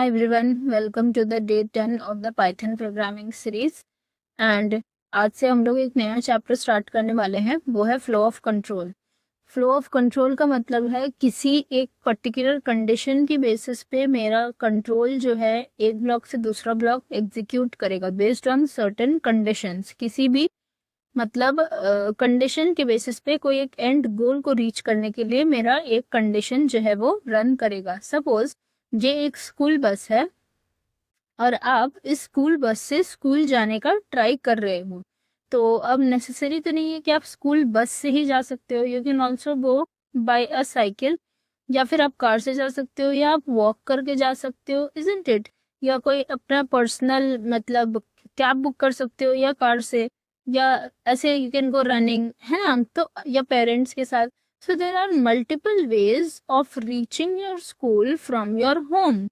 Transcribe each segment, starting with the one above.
Hi everyone, welcome to the day 10 of the Python programming series and आज से हम लोग एक नया चैप्टर स्टार्ट करने वाले हैं, वो है flow of control. Flow of control का मतलब है किसी एक पर्टिकुलर कंडीशन की बेसिस पे मेरा कंट्रोल जो है एक ब्लॉक से दूसरा ब्लॉक एग्जीक्यूट करेगा बेस्ड ऑन सर्टेन कंडीशंस। किसी भी मतलब कंडीशन के बेसिस पे कोई एक एंड गोल को रीच करने के लिए मेरा एक कंडीशन जो है वो रन करेगा। सपोज ये एक स्कूल बस है और आप इस स्कूल बस से स्कूल जाने का ट्राई कर रहे हो, तो अब नेसेसरी तो नहीं है कि आप स्कूल बस से ही जा सकते हो। You can also go by a cycle, या फिर आप कार से जा सकते हो, या आप वॉक करके जा सकते हो, इजंट इट। या कोई अपना पर्सनल मतलब कैब बुक कर सकते हो या कार से, या ऐसे यू कैन गो रनिंग, है ना, तो या पेरेंट्स के साथ। So there are multiple ways of reaching your school from your home.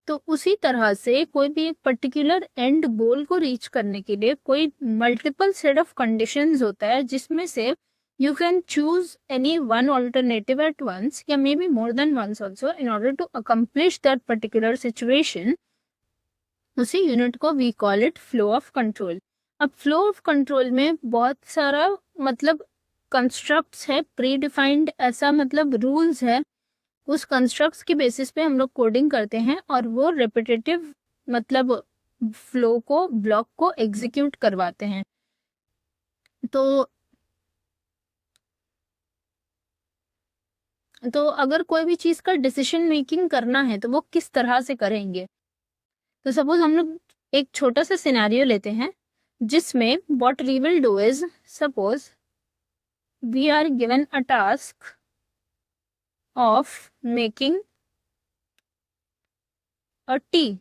तो उसी तरह से कोई भी एक पर्टिकुलर एंड गोल को रीच करने के लिए कोई मल्टीपल सेट ऑफ कंडीशंस होता है, जिसमें से you can choose any one alternative at once, या maybe more than once also, in order to accomplish that particular situation. उसी यूनिट को we call it flow of control. अब flow of control में बहुत सारा मतलब कंस्ट्रक्ट्स है, pre defined ऐसा मतलब रूल्स है। उस कंस्ट्रक्ट्स की बेसिस पे हम लोग कोडिंग करते हैं और वो रिपीटेटिव मतलब फ्लो को ब्लॉक को एग्जीक्यूट करवाते हैं। तो अगर कोई भी चीज का डिसीजन मेकिंग करना है तो वो किस तरह से करेंगे। तो सपोज हम लोग एक छोटा सा सिनेरियो लेते हैं जिसमें what we will do is, suppose we are given a task of making a tea.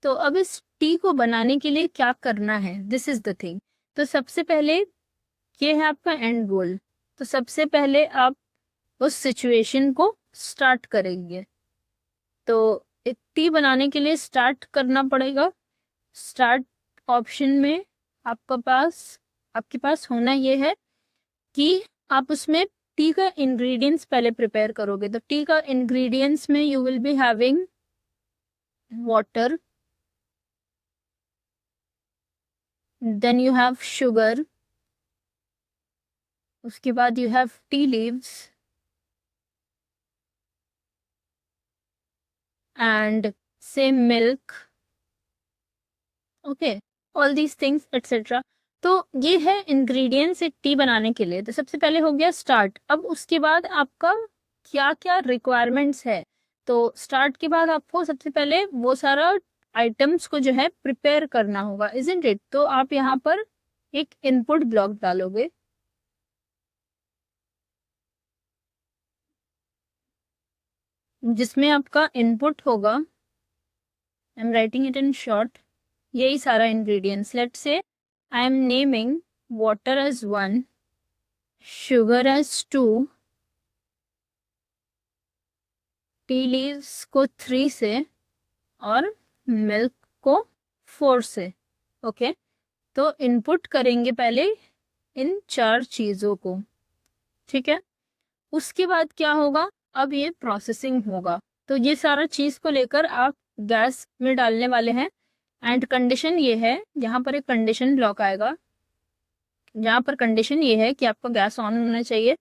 तो अब इस टी को बनाने के लिए क्या करना है, दिस इज द थिंग। तो सबसे पहले ये है आपका एंड गोल। तो सबसे पहले आप उस सिचुएशन को स्टार्ट करेंगे। तो एक टी बनाने के लिए स्टार्ट करना पड़ेगा। स्टार्ट ऑप्शन में आपके पास होना ये है कि आप उसमें टी का इंग्रेडिएंट्स पहले प्रिपेयर करोगे। तो टी का इंग्रेडिएंट्स में you will be having water, then you have sugar, उसके बाद you have tea leaves and say milk, okay, all these things etcetera. तो ये है इंग्रेडिएंट्स एक टी बनाने के लिए। तो सबसे पहले हो गया स्टार्ट। अब उसके बाद आपका क्या क्या रिक्वायरमेंट्स है। तो स्टार्ट के बाद आपको सबसे पहले वो सारा आइटम्स को जो है प्रिपेयर करना होगा, इजंट इट। तो आप यहाँ पर एक इनपुट ब्लॉक डालोगे जिसमें आपका इनपुट होगा, I am writing it in short, यही सारा ingredients. Let's say I am naming water as 1, sugar as 2, tea leaves को 3 से और मिल्क को 4 से। ओके, तो इनपुट करेंगे पहले इन 4 चीज़ों को, ठीक है। उसके बाद क्या होगा, अब ये प्रोसेसिंग होगा। तो ये सारा चीज़ को लेकर आप गैस में डालने वाले हैं। एंड कंडीशन ये है, यहाँ पर एक कंडीशन ब्लॉक आएगा। यहाँ पर कंडीशन ये है कि आपको गैस ऑन होना चाहिए।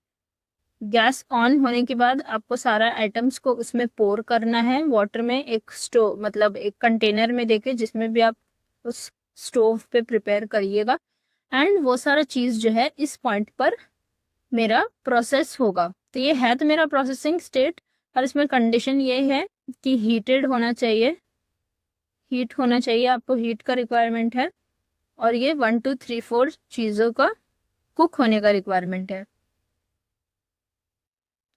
गैस ऑन होने के बाद आपको सारा आइटम्स को उसमें पोर करना है वाटर में, एक स्टोव मतलब एक कंटेनर में देके, जिसमें भी आप उस स्टोव पे प्रिपेयर करिएगा। एंड वो सारा चीज़ जो है इस पॉइंट पर मेरा प्रोसेस होगा। तो ये है तो मेरा प्रोसेसिंग स्टेट। और इसमें कंडीशन ये है कि हीटेड होना चाहिए, हीट होना चाहिए, आपको हीट का रिक्वायरमेंट है। और ये 1 2 3 4 चीज़ों का कुक होने का रिक्वायरमेंट है।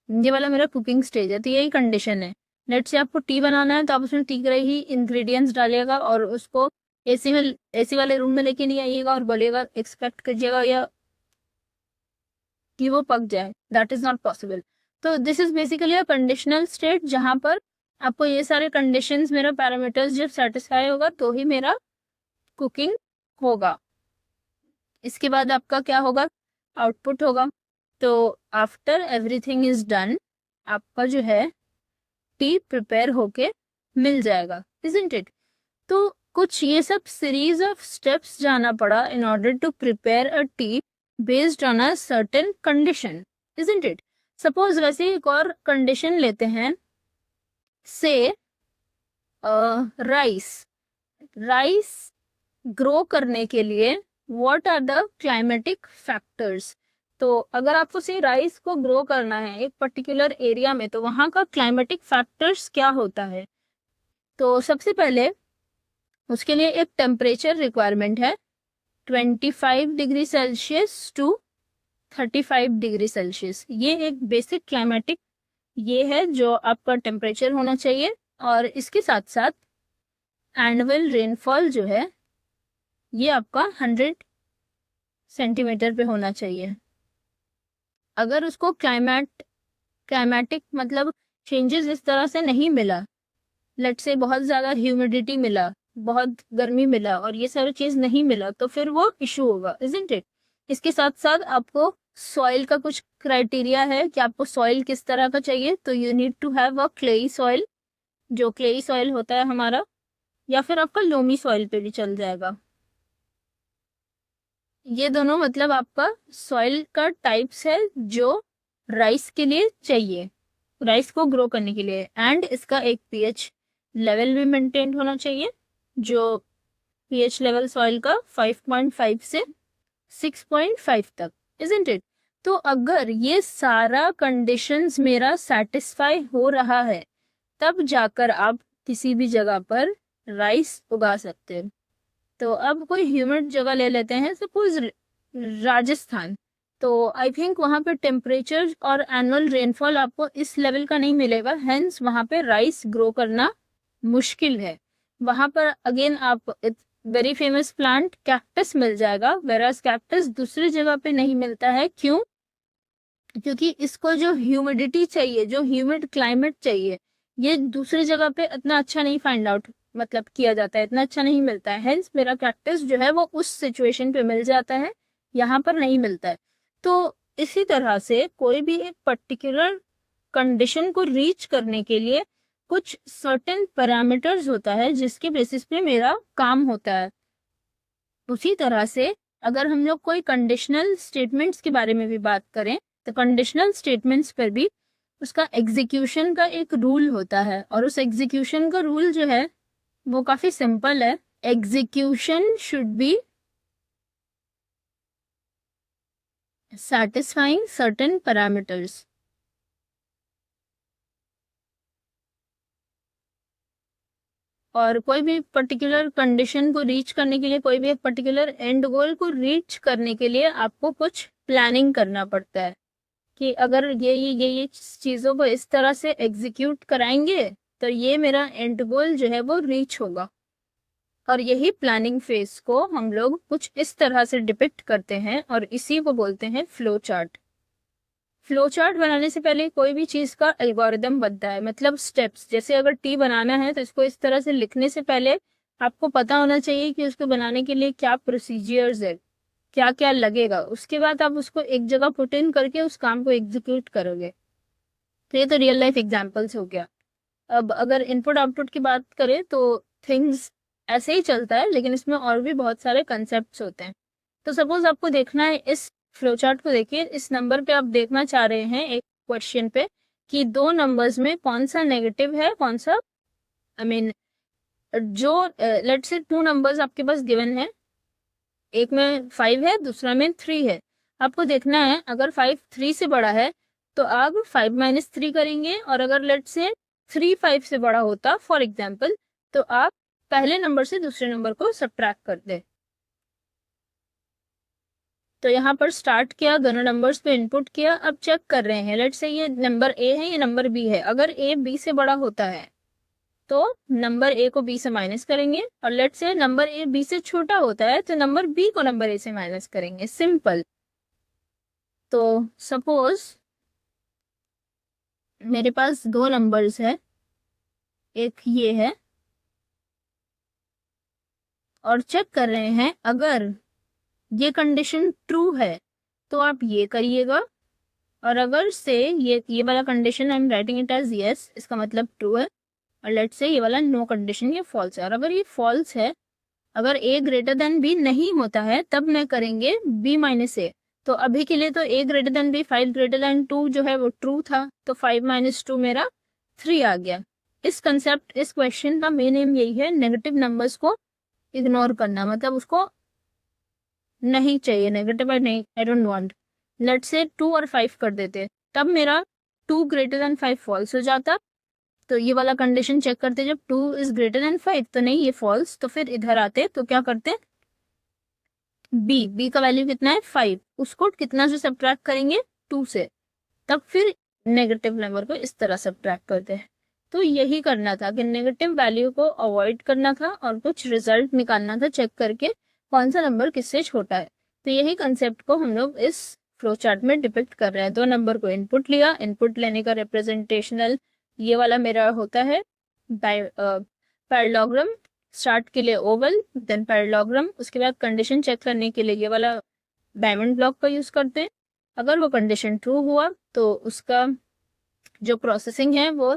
ये वाला मेरा कुकिंग स्टेज है। तो यही कंडीशन है। लेट से आपको टी बनाना है तो आप उसमें टी के ही इंग्रेडिएंट्स डालिएगा और उसको एसी वाले रूम में लेके नहीं आइएगा और बोलिएगा एक्सपेक्ट कीजिएगा या कि वो पक जाए, दैट इज नॉट पॉसिबल। तो this is basically a conditional state, जहां पर आपको ये सारे कंडीशंस मेरा पैरामीटर्स जब सेटिस्फाई होगा तो ही मेरा कुकिंग होगा। इसके बाद आपका क्या होगा, आउटपुट होगा। तो आफ्टर एवरीथिंग इज डन, आपका जो है टी प्रिपेयर होके मिल जाएगा, isn't it? तो कुछ ये सब सीरीज ऑफ स्टेप्स जाना पड़ा in order to prepare a tea based on a certain condition, isn't it? Suppose वैसे एक और कंडीशन लेते हैं, से राइस ग्रो करने के लिए what are the climatic factors. तो अगर आपको से राइस को ग्रो करना है एक पर्टिकुलर एरिया में, तो वहाँ का क्लाइमेटिक फैक्टर्स क्या होता है। तो सबसे पहले उसके लिए एक टेम्परेचर रिक्वायरमेंट है 25 degree Celsius to 35 degree Celsius. ये एक बेसिक क्लाइमेटिक ये है जो आपका टेम्परेचर होना चाहिए। और इसके साथ साथ एनुअल रेनफॉल जो है ये आपका 100 सेंटीमीटर पे होना चाहिए। अगर उसको क्लाइमेटिक मतलब चेंजेस इस तरह से नहीं मिला, लेट्स से बहुत ज़्यादा ह्यूमिडिटी मिला, बहुत गर्मी मिला और ये सारी चीज़ नहीं मिला, तो फिर वो इशू होगा, इजंट इट। इसके साथ साथ आपको सॉइल का कुछ क्राइटेरिया है कि आपको सॉइल किस तरह का चाहिए। तो you need to have a clayey soil, जो क्लेई सॉइल होता है हमारा, या फिर आपका लोमी सॉइल पे भी चल जाएगा। ये दोनों मतलब आपका सॉइल का टाइप्स है जो राइस के लिए चाहिए, राइस को ग्रो करने के लिए। एंड इसका एक पीएच लेवल भी मेंटेन होना चाहिए, जो पीएच लेवल सॉइल का 5.5 से 6.5 तक, इजंट इट। तो अगर ये सारा कंडीशंस मेरा सेटिस्फाई हो रहा है, तब जाकर आप किसी भी जगह पर राइस उगा सकते हैं। तो अब कोई ह्यूमिड जगह ले लेते हैं, सपोज राजस्थान। तो आई थिंक वहाँ पे टेम्परेचर और एनुअल रेनफॉल आपको इस लेवल का नहीं मिलेगा, हेंस वहाँ पे राइस ग्रो करना मुश्किल है। वहाँ पर अगेन आप वेरी फेमस प्लांट कैक्टस मिल जाएगा, वेरास कैक्टस दूसरी जगह पे नहीं मिलता है। क्यों? क्योंकि इसको जो ह्यूमिडिटी चाहिए, जो ह्यूमिड क्लाइमेट चाहिए, ये दूसरी जगह पे इतना अच्छा नहीं फाइंड आउट मतलब किया जाता है, इतना अच्छा नहीं मिलता है। हेंस मेरा कैक्टस जो है वो उस सिचुएशन पे मिल जाता है, यहाँ पर नहीं मिलता है। तो इसी तरह से कोई भी एक पर्टिकुलर कंडीशन को रीच करने के लिए कुछ सर्टेन पैरामीटर्स होता है जिसके बेसिस पे मेरा काम होता है। उसी तरह से अगर हम लोग कोई कंडीशनल स्टेटमेंट्स के बारे में भी बात करें, तो कंडीशनल स्टेटमेंट्स पर भी उसका एग्जीक्यूशन का एक रूल होता है। और उस एग्जीक्यूशन का रूल जो है वो काफी सिंपल है। Execution should be satisfying certain parameters। और कोई भी पर्टिकुलर कंडीशन को रीच करने के लिए, कोई भी एक पर्टिकुलर एंड गोल को रीच करने के लिए आपको कुछ प्लानिंग करना पड़ता है कि अगर ये चीज़ों को इस तरह से एग्जीक्यूट कराएंगे तो ये मेरा एंड गोल जो है वो रीच होगा। और यही प्लानिंग फेज को हम लोग कुछ इस तरह से डिपिक्ट करते हैं और इसी को बोलते हैं फ्लो चार्ट। फ्लो चार्ट बनाने से पहले कोई भी चीज का एल्गोरिदम बनता है, मतलब स्टेप्स। जैसे अगर टी बनाना है तो इसको इस तरह से लिखने से पहले आपको पता होना चाहिए कि उसको बनाने के लिए क्या प्रोसीजर्स है, क्या क्या लगेगा। उसके बाद आप उसको एक जगह पुट इन करके उस काम को एग्जीक्यूट करोगे। तो ये तो रियल लाइफ एग्जाम्पल्स हो गया। अब अगर इनपुट आउटपुट की बात करें तो थिंग्स ऐसे ही चलता है, लेकिन इसमें और भी बहुत सारे कंसेप्ट होते हैं। तो सपोज आपको देखना है, इस फ्लोचार्ट को देखिए, इस नंबर पे आप देखना चाह रहे हैं एक क्वेश्चन पे कि दो नंबर्स में कौन सा नेगेटिव है, कौन सा जो लेट्स से 2 नंबर्स आपके पास गिवन है, एक में 5 है, दूसरा में 3 है। आपको देखना है अगर 5 3 से बड़ा है तो आप 5 - 3 करेंगे, और अगर लेट्स से 3 5 से बड़ा होता फॉर एग्जाम्पल, तो आप पहले नंबर से दूसरे नंबर को सब्ट्रैक्ट कर दे। तो यहाँ पर स्टार्ट किया, दोनों नंबर्स पे इनपुट किया, अब चेक कर रहे हैं लेट्स से ये नंबर ए है, ये नंबर बी है। अगर ए बी से बड़ा होता है तो नंबर ए को बी से माइनस करेंगे, और let's say number A B से छोटा होता है तो नंबर बी को नंबर ए से माइनस करेंगे, सिंपल। तो सपोज मेरे पास 2 नंबर्स है, एक ये है, और चेक कर रहे हैं अगर ये कंडीशन ट्रू है तो आप ये करिएगा, और अगर से ये वाला condition I am writing it as yes, इसका मतलब ट्रू है, और लेट्स से ये वाला नो कंडीशन ये फॉल्स है। और अगर ये फॉल्स है, अगर a ग्रेटर देन b नहीं होता है, तब मैं करेंगे b माइनस ए। तो अभी के लिए तो a greater than b 5 greater than 2 जो है वो ट्रू था, तो 5 माइनस 2 मेरा 3 आ गया। इस क्वेश्चन का मेन एम यही है, नेगेटिव नंबर्स को इग्नोर करना, मतलब उसको नहीं चाहिए नेगेटिव, नहीं, I don't want. Let's say 2 और 5 कर देते, तब मेरा 2 ग्रेटर देन 5 फॉल्स हो जाता। तो ये वाला कंडीशन चेक करते, जब 2 इज ग्रेटर देन 5 तो नहीं, ये फॉल्स। तो फिर इधर आते तो क्या करते, बी का वैल्यू कितना है 5, उसको कितना से सब्ट्रैक्ट करेंगे 2 से, तब फिर नेगेटिव नंबर को इस तरह सब्ट्रैक्ट करते हैं। तो यही करना था कि नेगेटिव वैल्यू को अवॉइड करना था और कुछ रिजल्ट निकालना था चेक करके कौन सा नंबर किससे छोटा है। तो यही कंसेप्ट को हम लोग इस फ्लो चार्ट में डिपिक्ट कर रहे हैं। 2 नंबर को इनपुट लिया, इनपुट लेने का रिप्रेजेंटेशनल ये वाला मेरा होता है पैरेललोग्राम। स्टार्ट के लिए ओवल, देन पैरेललोग्राम, उसके बाद कंडीशन चेक करने के लिए ये वाला डायमंड ब्लॉक का यूज करते हैं। अगर वो कंडीशन ट्रू हुआ तो उसका जो प्रोसेसिंग है वो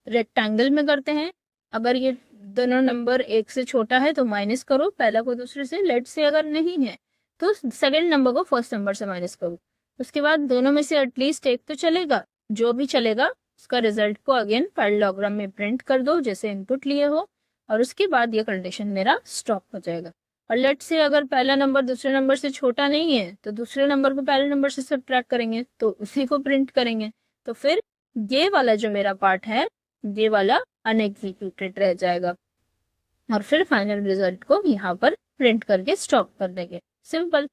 रेक्टेंगल में करते हैं। अगर ये दोनों नंबर एक से छोटा है तो माइनस करो पहला को दूसरे से। लेट से अगर नहीं है तो सेकंड नंबर को फर्स्ट नंबर से माइनस करो। उसके बाद दोनों में से एटलीस्ट एक तो चलेगा, जो भी चलेगा उसका रिजल्ट को अगेन पैरेललोग्राम में प्रिंट कर दो जैसे इनपुट लिए हो, और उसके बाद ये कंडीशन मेरा स्टॉप हो जाएगा। और लेट से अगर पहला नंबर दूसरे नंबर से छोटा नहीं है तो दूसरे नंबर को पहले नंबर से सब्ट्रैक्ट करेंगे तो उसी को प्रिंट करेंगे। तो फिर ये वाला जो मेरा पार्ट है ये वाला अनएग्जीक्यूटेड रह जाएगा, और फिर फाइनल रिजल्ट को यहाँ पर प्रिंट करके स्टॉप कर देंगे। सिंपल,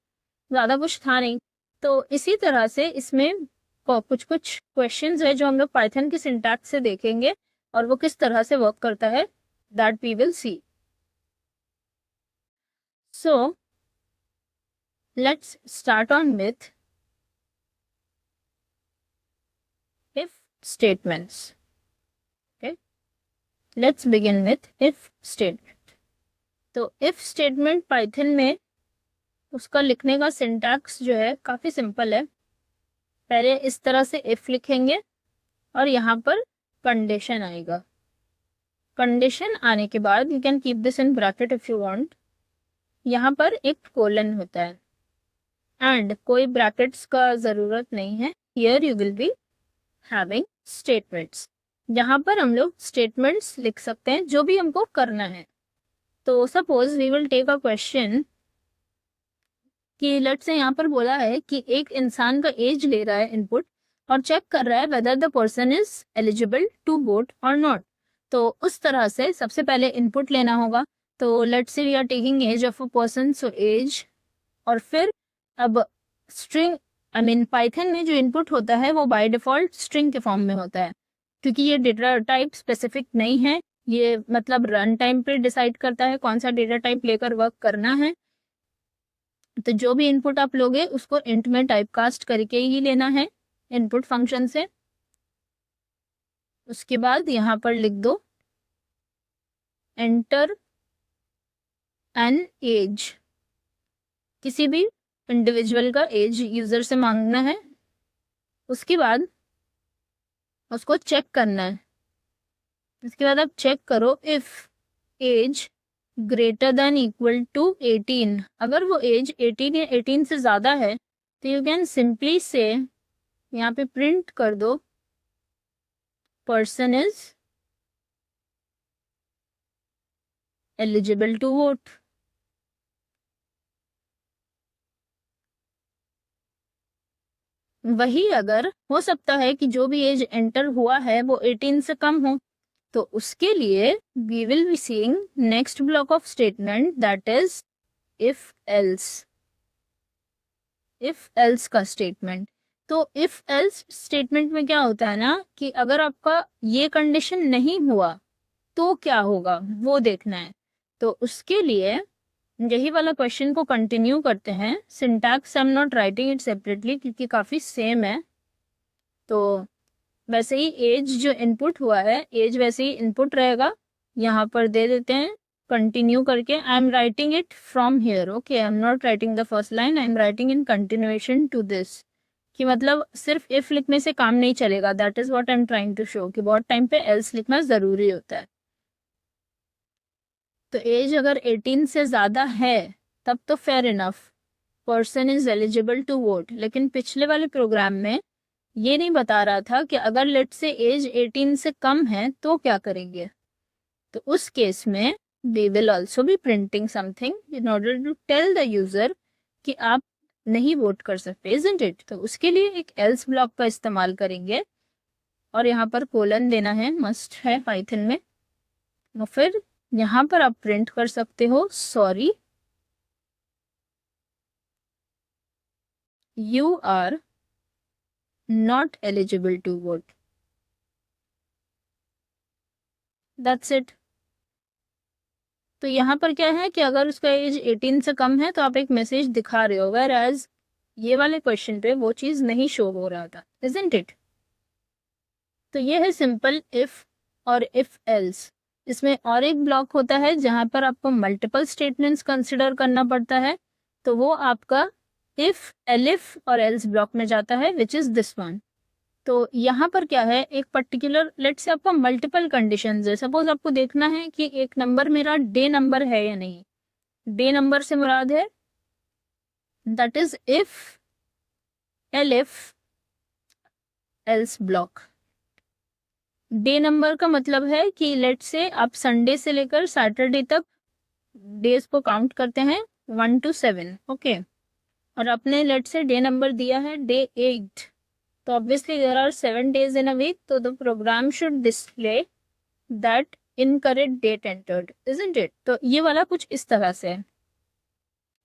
ज़्यादा कुछ था नहीं। तो इसी तरह से इसमें कुछ क्वेश्चंस है जो हम लोग पाइथन की सिंटैक्स से देखेंगे और वो किस तरह से वर्क करता है, that we will see. So let's start on with if statements. Okay, let's begin with if statement. तो if statement पाइथन में उसका लिखने का सिंटैक्स जो है काफी सिंपल है। पहले इस तरह से if लिखेंगे और यहाँ पर कंडीशन आएगा। कंडीशन आने के बाद you can keep this in bracket if you want. यहाँ पर एक कोलन होता है एंड कोई ब्रैकेट्स का जरूरत नहीं है। Here you will be having statements, जहाँ पर हम लोग स्टेटमेंट्स लिख सकते हैं जो भी हमको करना है। तो suppose we will take a question कि लेट्स से यहाँ पर बोला है कि एक इंसान का एज ले रहा है इनपुट और चेक कर रहा है whether the person is eligible to vote और नॉट। तो उस तरह से सबसे पहले इनपुट लेना होगा। तो let's say we are taking age of a person, so age, और फिर अब स्ट्रिंग, आई मीन पाइथन में जो इनपुट होता है वो बाय डिफॉल्ट स्ट्रिंग के फॉर्म में होता है, क्योंकि ये डेटा टाइप स्पेसिफिक नहीं है। ये मतलब रन टाइम पे डिसाइड करता है कौन सा डेटा टाइप लेकर वर्क करना है। तो जो भी इनपुट आप लोगे उसको इंट में टाइप कास्ट करके ही लेना है इनपुट फंक्शन से। उसके बाद यहाँ पर लिख दो एंटर एन एज, किसी भी इंडिविजुअल का एज यूजर से मांगना है। उसके बाद उसको चेक करना है। उसके बाद आप चेक करो if age greater than equal to 18। अगर वो एज 18 या 18 से ज़्यादा है तो यू कैन सिंपली से यहाँ पे प्रिंट कर दो person is eligible to vote. वही अगर हो सकता है कि जो भी एज एंटर हुआ है वो 18 से कम हो, तो उसके लिए we will be seeing next block of statement that is if else. If else का स्टेटमेंट। तो इफ एल्स स्टेटमेंट में क्या होता है ना कि अगर आपका ये कंडीशन नहीं हुआ तो क्या होगा वो देखना है। तो उसके लिए यही वाला क्वेश्चन को कंटिन्यू करते हैं। Syntax I am not writing it separately क्योंकि काफ़ी सेम है। तो वैसे ही एज जो इनपुट हुआ है एज वैसे ही इनपुट रहेगा, यहाँ पर दे देते हैं कंटिन्यू करके। I am writing it from here, okay, I am not writing the first line, I am writing in continuation to this, कि मतलब सिर्फ इफ लिखने से काम नहीं चलेगा। That is what I am trying to show कि बहुत टाइम पे एल्स लिखना जरूरी होता है। तो एज अगर 18 से ज़्यादा है तब तो fair enough, person is eligible to vote. लेकिन पिछले वाले प्रोग्राम में ये नहीं बता रहा था कि अगर लेट से एज 18 से कम है तो क्या करेंगे। तो उस केस में we will also be printing something in order to tell the user कि आप नहीं वोट कर सकते, isn't it? तो उसके लिए एक else ब्लॉक का इस्तेमाल करेंगे और यहाँ पर कोलन देना है, मस्ट है पाइथन में। तो फिर यहाँ पर आप प्रिंट कर सकते हो sorry you are not eligible to vote, that's it. तो यहाँ पर क्या है कि अगर उसका एज 18 से कम है तो आप एक मैसेज दिखा रहे हो, वेयर एज ये वाले क्वेश्चन पे वो चीज़ नहीं शो हो रहा था, इजंट इट। तो ये है सिंपल इफ और इफ एल्स। इसमें और एक ब्लॉक होता है जहाँ पर आपको मल्टीपल स्टेटमेंट्स कंसिडर करना पड़ता है, तो वो आपका इफ, एलिफ और एल्स ब्लॉक में जाता है, विच इज दिस वन। तो यहाँ पर क्या है, एक पर्टिकुलर लेट से आपका मल्टीपल कंडीशंस है। सपोज आपको देखना है कि एक नंबर मेरा डे नंबर है या नहीं। डे नंबर से मुराद है that is if, elif, else block. Day number का मतलब है कि लेट से आप संडे से लेकर सैटरडे तक डेज को काउंट करते हैं 1 to 7, ओके। और आपने लेट से डे नंबर दिया है डे 8, तो obviously there are 7 days in a week, तो the program should display that incorrect date entered, isn't it. तो ये वाला कुछ इस तरह से है।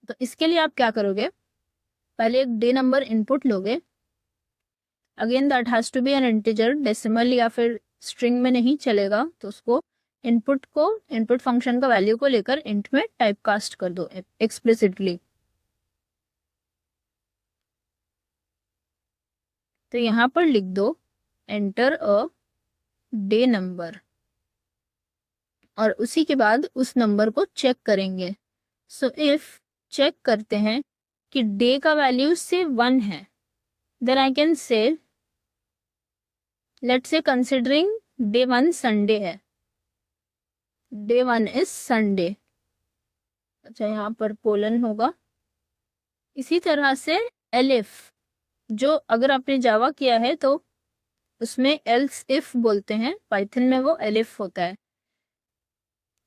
तो इसके लिए आप क्या करोगे, पहले एक डे नंबर इनपुट लोगे। Again that has to be an integer, decimal या फिर स्ट्रिंग में नहीं चलेगा। तो उसको इनपुट फंक्शन का वैल्यू को लेकर इंट में टाइप कास्ट कर दो एक्सप्लिसिटली। तो यहाँ पर लिख दो एंटर अ डे नंबर, और उसी के बाद उस नंबर को चेक करेंगे। सो इफ चेक करते हैं कि डे का वैल्यू से 1 है, then I can say let's say considering day 1 Sunday है, डे 1 इज संडे। अच्छा, यहाँ पर कोलन होगा। इसी तरह से एलिफ, जो अगर आपने जावा किया है तो उसमें एल्स इफ बोलते हैं, पाइथन में वो एलिफ होता है।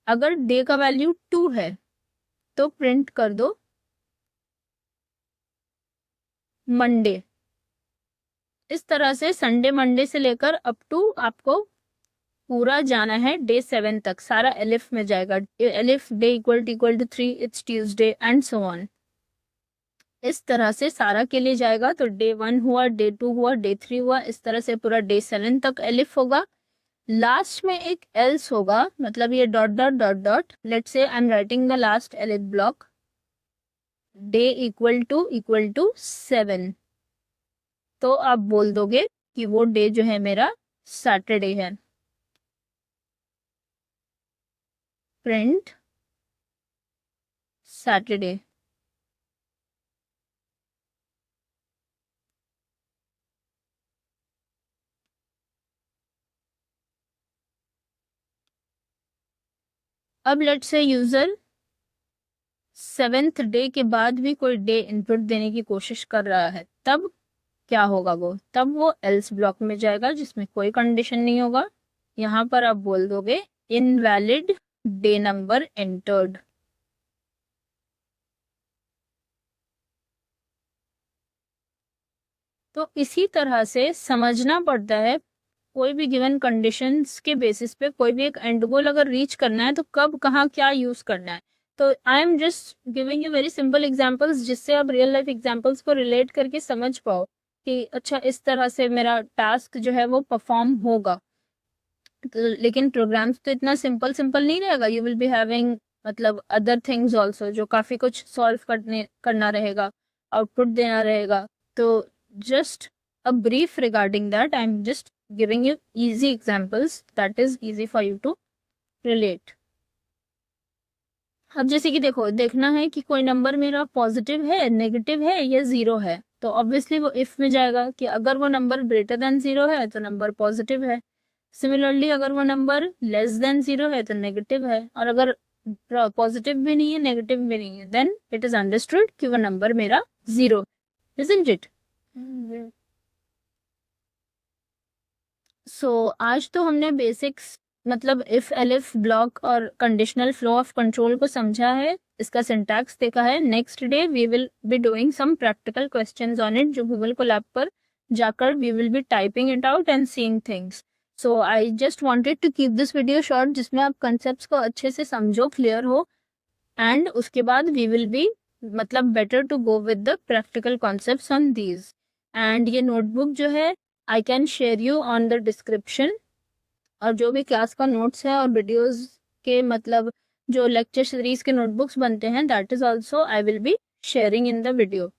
अगर डे का वैल्यू 2 है तो प्रिंट कर दो मंडे। इस तरह से संडे मंडे से लेकर अप टू आपको पूरा जाना है डे 7 तक, सारा एलिफ में जाएगा। Elif day equal to 3, it's Tuesday and so on. इस तरह से सारा के लिए जाएगा। तो डे 1 हुआ, डे 2 हुआ, डे 3 हुआ, इस तरह से पूरा डे 7 तक एलिफ होगा। लास्ट में एक एल्स होगा, मतलब ये dot dot dot dot, let's say I am writing the last elif block, day equal to 7। तो आप बोल दोगे कि वो डे जो है मेरा सैटरडे है। Print Saturday. अब let's say user 7th day के बाद भी कोई डे इनपुट देने की कोशिश कर रहा है, तब क्या होगा तब वो एल्स ब्लॉक में जाएगा जिसमें कोई कंडीशन नहीं होगा। यहाँ पर आप बोल दोगे इनवैलिड डे नंबर एंटर्ड। तो इसी तरह से समझना पड़ता है, कोई भी गिवन कंडीशंस के बेसिस पे कोई भी एक एंड गोल अगर रीच करना है तो कब कहाँ क्या यूज करना है। तो I am just giving you very simple examples, जिससे आप रियल लाइफ एग्जांपल्स को रिलेट करके समझ पाओ कि अच्छा इस तरह से मेरा टास्क जो है वो परफॉर्म होगा। तो लेकिन प्रोग्राम्स तो इतना सिंपल नहीं रहेगा, यू विल बी हैविंग मतलब अदर थिंग्स ऑल्सो, जो काफ़ी कुछ सॉल्व करना रहेगा, आउटपुट देना रहेगा। तो just a brief regarding that, I'm just giving you easy examples that is easy for you to relate. अब जैसे कि देखना है कि कोई नंबर मेरा पॉजिटिव है, नेगेटिव है या 0 है। तो ऑब्वियसली वो इफ में जाएगा कि अगर वो नंबर ग्रेटर देन 0 है तो नंबर पॉजिटिव है। सिमिलरली अगर वो नंबर लेस देन 0 है तो नेगेटिव है, और अगर पॉजिटिव भी नहीं है नेगेटिव भी नहीं है, देन इट इज अंडरस्टूड कि वो नंबर मेरा 0, isn't it? सो आज तो हमने बेसिक्स मतलब इफ एलिफ ब्लॉक और कंडीशनल फ्लो ऑफ कंट्रोल को समझा है, इसका सिंटैक्स देखा है। Next day we will be doing some practical questions on it, जो गूगल कोलैब पर जाकर we will be typing it out and seeing things. So I just wanted to keep this video short, जिसमें आप concepts को अच्छे से समझो, clear हो, एंड उसके बाद वी विल बी मतलब better to go with the practical concepts on these. And ये नोटबुक जो है I can share you on the description, और जो भी क्लास का नोट्स है और वीडियोस के मतलब जो लेक्चर सीरीज के नोटबुक्स बनते हैं, that is also I will be sharing in the video.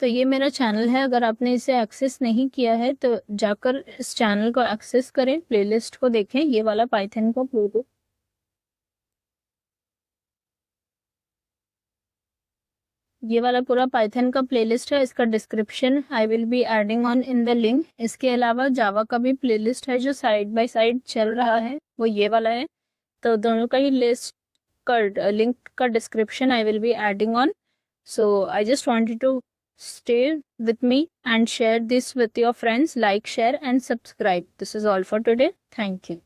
तो ये मेरा चैनल है, अगर आपने इसे एक्सेस नहीं किया है तो जाकर इस चैनल को एक्सेस करें, प्लेलिस्ट को देखें, ये वाला पाइथन का प्लेलिस्ट, ये वाला पूरा पाइथन का प्लेलिस्ट है, इसका description I will be adding on in the link. इसके अलावा जावा का भी प्लेलिस्ट है जो साइड बाय साइड चल रहा है, वो ये वाला है। तो दोनों का ही लिस्ट का लिंक का description I will be adding on. So I just wanted to stay with me and share this with your friends. Like, share and subscribe. This is all for today. Thank you.